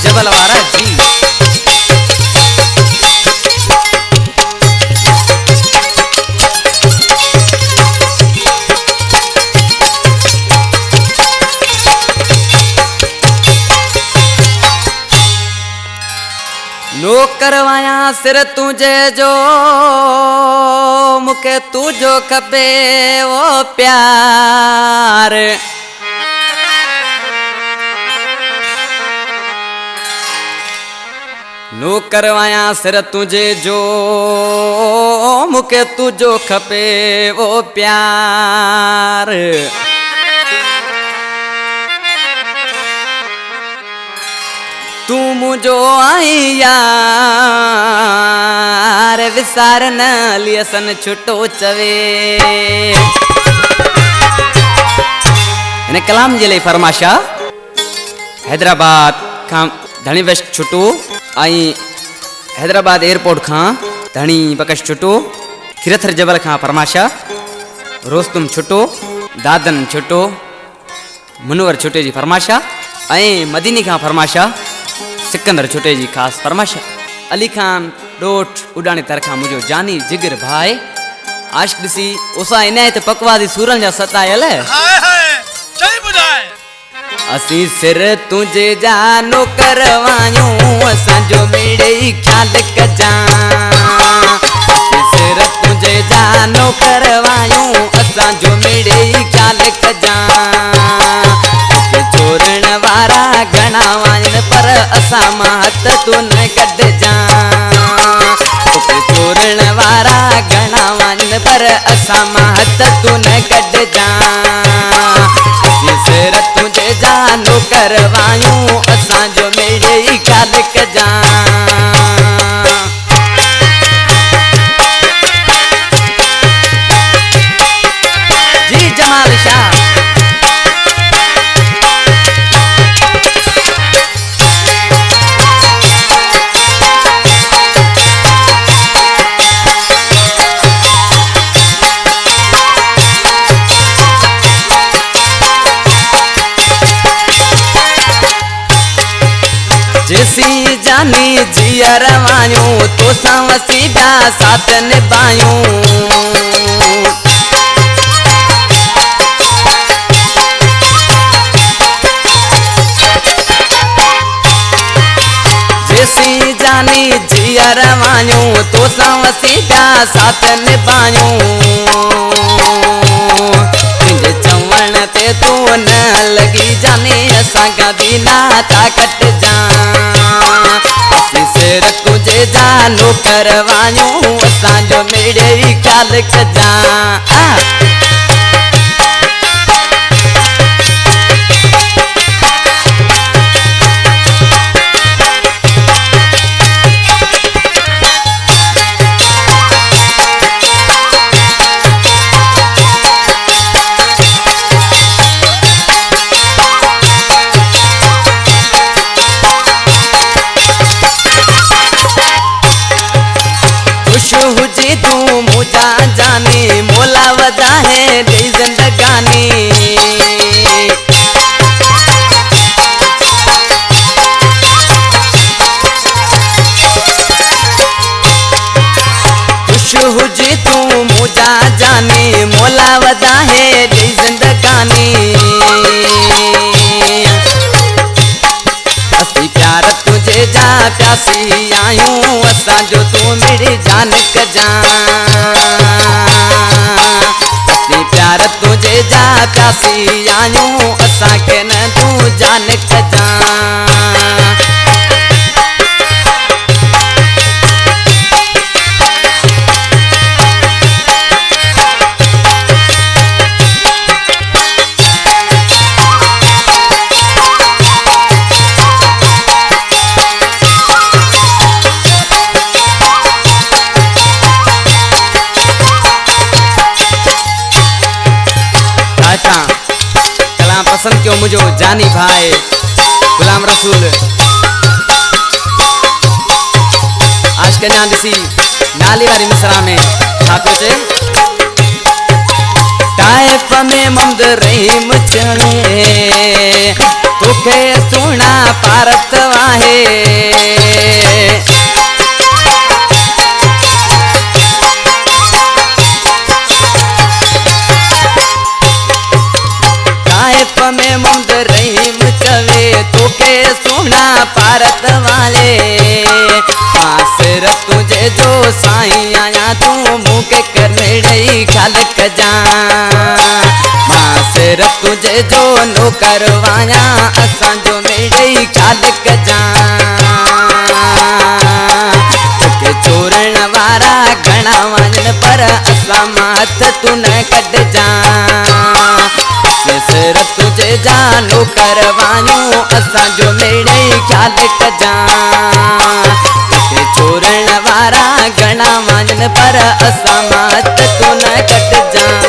जबल वारा जी। नौकरवाया सिर तुझे जो मुखे तुझो खपे वो प्यार। नौकरवाया सिर तुझे जो मुखे तुझो खपे वो प्यार। तू मुझो आई यार विसार न लियसन छुटो चवे। इन कलाम जे लिए फरमाशा हैदराबाद खां धणी बस छुटो आई। हैदराबाद एयरपोर्ट खां धणी बकश छुटो। थिरथर जबल खां फरमाशा रोस्तुम छुटो। दादन छुटो। मुनवर छुटे जी फरमाशा ऐं मदीनी खां फरमाशा सिकंदर छुटे जी खास फरमाशा। अली खान डोट उडानी तरखा मुझो जानी जिगर भाई आशिक दिसी उसा इनायत पकवादी सूरन जा सतायल चई बुधाए। असी सिर तुझे जानो करवायूं असां जो मेड़े ख्याल कजा। असी सिर तुझे जानो करवायूं असां जो मेड़े ख्याल कजा। चोरण वारा घणा वाइन पर असा महत तू न कढ जा। चोरण वारा घणा वाइन पर असा महत तू न कढ जा। सिर तुझे जानो करवायूं असा जो मेरे ख्याल कजा। जी जमाल शाह जैसी जानी जिया रवायूं तो सावसी ब्या साथ निभायूं। जैसी जानी जिया रवायूं तो सावसी ब्या साथ निभायूं। चवण ते तू न लगी जाने असां गादी नाता कट जा। सिर तुझे जानो करवायूं असां जो मेरे ख्याल कजा। हुजी तू मुझा जानी मोला वदा है दी जिंदगानी। खुश हुजी तू मुझा जानी मोला वदा है दी जिंदगानी। असी प्यार तुझे जा प्यासी आयूं असां जो तू मेरी जान कजा। असी प्यार तुझे जा प्यासी आयूं असां के न तू जान कजा। कलाम पसंद क्यों मुझो जानी भाई गुलाम रसूल आज के ना दिसी नाली वाली मिसरा में छापे थे। ताइफ में मंद रहीम चढ़े तोखे सुना पारत वाहे। पारत वाले मासर तुझे जो साईं आया तू मुके करने रही खालक जा मासर तुझे जो नो करवाया असा जो मेरे खालक जा के चोरण वारा घना वजन पर असा माथ तू न कट जा सर तुझे जानो करवायो असा जो मेरे खालक जा के चोरण वारा घना वजन पर असा माथ तू न कट जा।